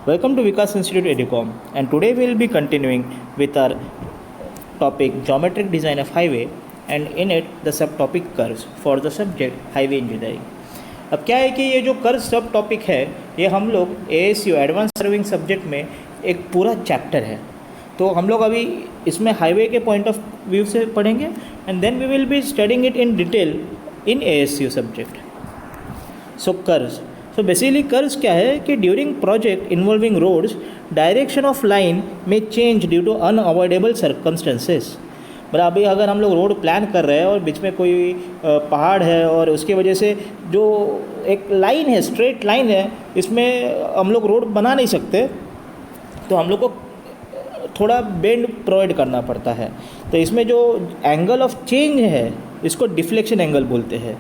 Welcome to Vikas Institute Edicom, and today we will be continuing with our topic Geometric Design of Highway, and in it the subtopic curves for the subject Highway Engineering. अब क्या है कि ये जो curve सब topic है ये हम लोग ASU एडवांस सर्विंग सब्जेक्ट में एक पूरा चैप्टर है, तो हम लोग अभी इसमें हाईवे के पॉइंट ऑफ व्यू से पढ़ेंगे and then we will be studying it in detail in ASU subject. So curves, so basically curves क्या है कि during project involving roads direction of line में change due to unavoidable circumstances. मतलब अभी अगर हम लोग रोड प्लान कर रहे हैं और बीच में कोई पहाड़ है और उसकी वजह से जो एक लाइन है, स्ट्रेट लाइन है, इसमें हम लोग रोड बना नहीं सकते, तो हम लोग को थोड़ा बेंड प्रोवाइड करना पड़ता है. तो इसमें जो एंगल ऑफ चेंज है इसको डिफ्लेक्शन एंगल बोलते हैं.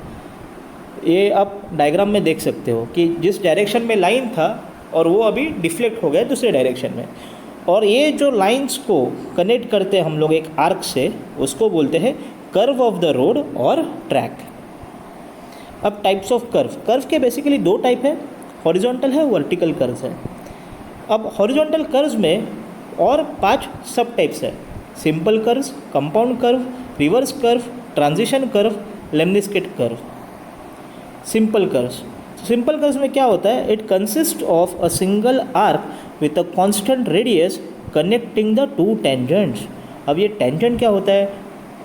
ये आप डायग्राम में देख सकते हो कि जिस डायरेक्शन में लाइन था और वो अभी डिफ्लेक्ट हो गया दूसरे डायरेक्शन में, और ये जो लाइंस को कनेक्ट करते हैं हम लोग एक आर्क से, उसको बोलते हैं कर्व ऑफ द रोड और ट्रैक. अब टाइप्स ऑफ कर्व के बेसिकली दो टाइप है, हॉरिजॉन्टल है, वर्टिकल कर्व्स है. अब हॉरिजॉन्टल कर्व्स में और 5 सब टाइप्स है: simple curves, compound curve, reverse curve, transition curve, lemniscate curve. Simple curves में क्या होता है? It consist of a single arc with a constant radius connecting the two tangents. अब ये टेंजेंट क्या होता है?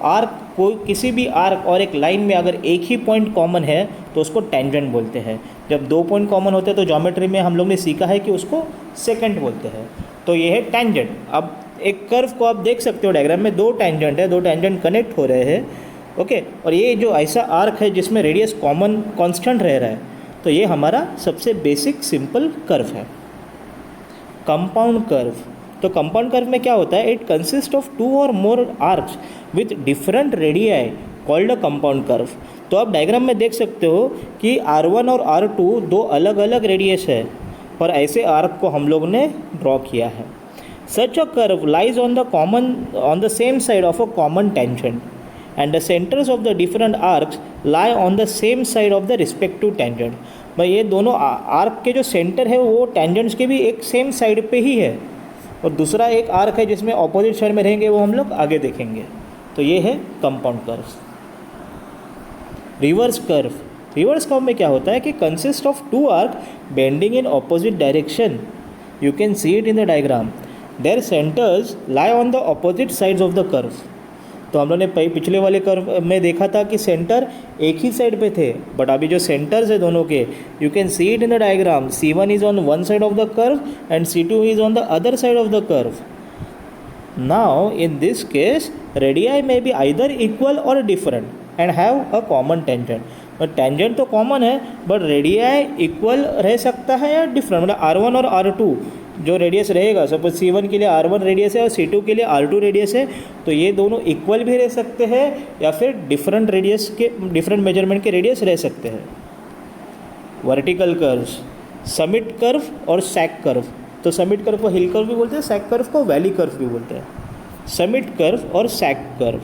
आर्क, कोई किसी भी आर्क और एक लाइन में अगर एक ही पॉइंट कॉमन है तो उसको टेंजेंट बोलते हैं. जब 2 पॉइंट कॉमन होते हैं तो ज्योमेट्री में हम लोग ने सीखा है कि उसको सेकेंड बोलते हैं. तो ये है टेंजेंट. अब एक कर्व को आप देख सकते हो डायग्राम में, 2 टेंजेंट है, 2 टेंजेंट कनेक्ट हो रहे हैं, ओके. और ये जो ऐसा आर्क है जिसमें रेडियस कॉमन कांस्टेंट रह रहा है, तो ये हमारा सबसे बेसिक सिंपल कर्व है. कंपाउंड कर्व, तो कंपाउंड कर्व में क्या होता है? इट कंसिस्ट ऑफ 2 और more arcs with different radii called a compound curve. तो आप डायग्राम में देख सकते हो कि R1 और R2 2 अलग अलग रेडियस है, और ऐसे आर्क को हम लोग ने ड्रॉ किया है. Such a curve lies on the same side of a common tangent and the centers of the different arcs lie on the same side of the respective tangent. भाई ये दोनों आर्क के जो सेंटर है वो tangents के भी एक सेम साइड पे ही है, और दूसरा एक आर्क है जिसमें ऑपोजिट साइड में रहेंगे, वो हम लोग आगे देखेंगे. तो ये है कंपाउंड कर्व. रिवर्स कर्व में क्या होता है कि consist of 2 arc bending in opposite direction. You can see it in the diagram. There centres lie on the opposite sides of the curve. तो हम लोग ने पिछले वाले कर्व में देखा था कि सेंटर एक ही साइड पे थे, बट अभी जो सेंटर्स है दोनों के, you can see it in the diagram. C1 is on one side of the curve and C2 is on the other side of the curve. Now in this case radii में be either equal और different and have a common tangent. But tangent तो common है, but radii equal रह सकता है या different. मतलब R1 और R2 जो रेडियस रहेगा, सपोज C1 के लिए R1 रेडियस है और C2 के लिए R2 रेडियस है, तो ये दोनों इक्वल भी रह सकते हैं या फिर डिफरेंट रेडियस के, डिफरेंट मेजरमेंट के रेडियस रह सकते हैं. वर्टिकल कर्व्स, समिट कर्व और सैग कर्व. तो समिट कर्व को हिल कर्व भी बोलते हैं, सैग कर्व को वैली कर्व भी बोलते हैं. समिट कर्व और सैग कर्व,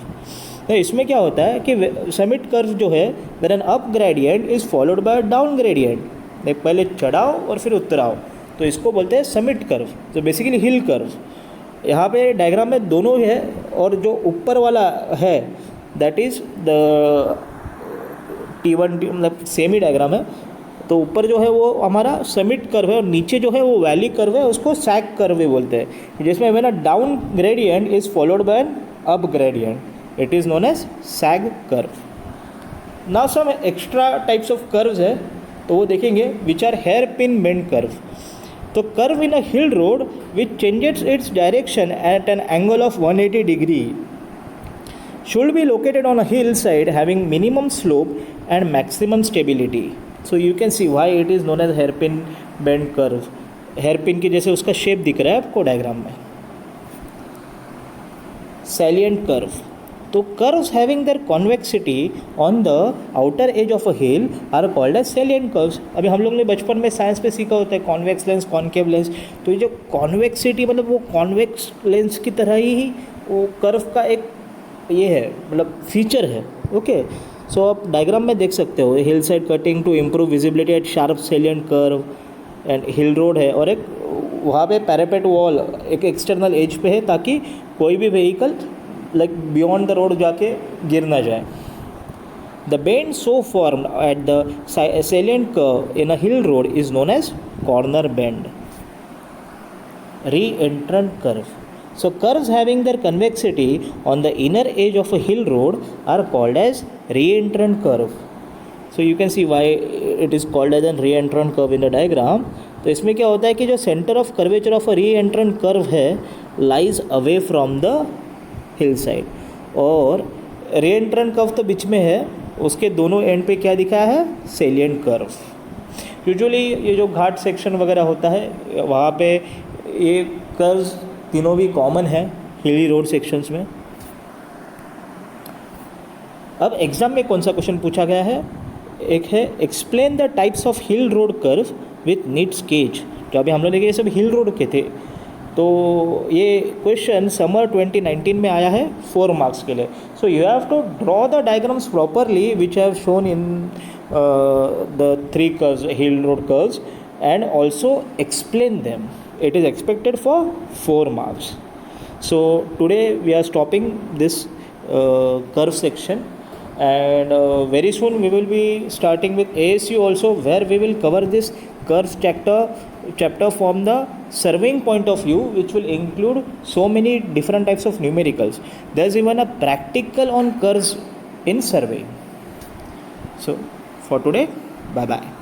तो इसमें क्या होता है कि समिट कर्व जो है, there an up gradient is followed by down gradient. पहले चढ़ाओ और फिर उतराओ, तो इसको बोलते हैं समिट कर्व. तो बेसिकली हिल कर्व. यहाँ पे डायग्राम में दोनों है, और जो ऊपर वाला है दैट इज़ द T1, मतलब सेम ही डायग्राम है. तो ऊपर जो है वो हमारा समिट कर्व है, और नीचे जो है वो वैली कर्व है, उसको सैग कर्व भी बोलते हैं, जिसमें ना down gradient is followed by an up gradient. It is known as sag curve. Now some extra types of curves है, तो वो देखेंगे which are hairpin bend curve. तो curve in a hill road which changes its direction at an angle of 180 degree should be located on a hillside having minimum slope and maximum stability. So you can see why it is known as hairpin bend curve. Hairpin के जैसे उसका shape दिख रहा है आपको diagram में. Salient curve, तो curves having their convexity on the outer edge of a hill are called as salient curves. अभी हम लोग ने बचपन में साइंस पे सीखा होता है कॉन्वेक्स लेंस, कॉन्केव लेंस. तो ये जो कॉन्वेक्सिटी मतलब वो कॉन्वेक्स लेंस की तरह ही वो कर्व का एक ये है, मतलब फीचर है, ओके. सो आप डायग्राम में देख सकते हो, hill side cutting to improve visibility at sharp salient curve and hill road है, और एक वहाँ पे पैरापेट वॉल एक एक्सटर्नल एज पे है ताकि कोई भी vehicle like beyond the road जाके गिर ना जाए. The bend so formed at the salient curve in a hill road is known as corner bend. Re-entrant curve. So curves having their convexity on the inner edge of a hill road are called as re-entrant curve. So you can see why it is called as a re-entrant curve in the diagram. तो इसमें क्या होता है कि जो centre of curvature of a re-entrant curve है lies away from the hill side, और re-entrant curve तो बीच में है, उसके दोनों एंड पे क्या दिखा है, सेलिएंट कर्व. यूजुअली ये जो घाट सेक्शन वगैरह होता है वहाँ पे ये कर्व्स तीनों भी कॉमन है हिली रोड सेक्शंस में. अब एग्जाम में कौन सा क्वेश्चन पूछा गया है, एक है explain the types of hill road curve with NEET sketch. जो अभी हम लोग देखे ये सब हिल रोड के थे, तो ये क्वेश्चन समर 2019 में आया है 4 मार्क्स के लिए. So you have to draw the diagrams properly which have shown in the 3 curves, hill road curves, and also explain them. It is expected for 4 marks. So today we are stopping this curve section, and very soon we will be starting with ASU also, where we will cover this curve chapter from the surveying point of view, which will include so many different types of numericals. There's even a practical on curves in surveying. So for today, bye bye.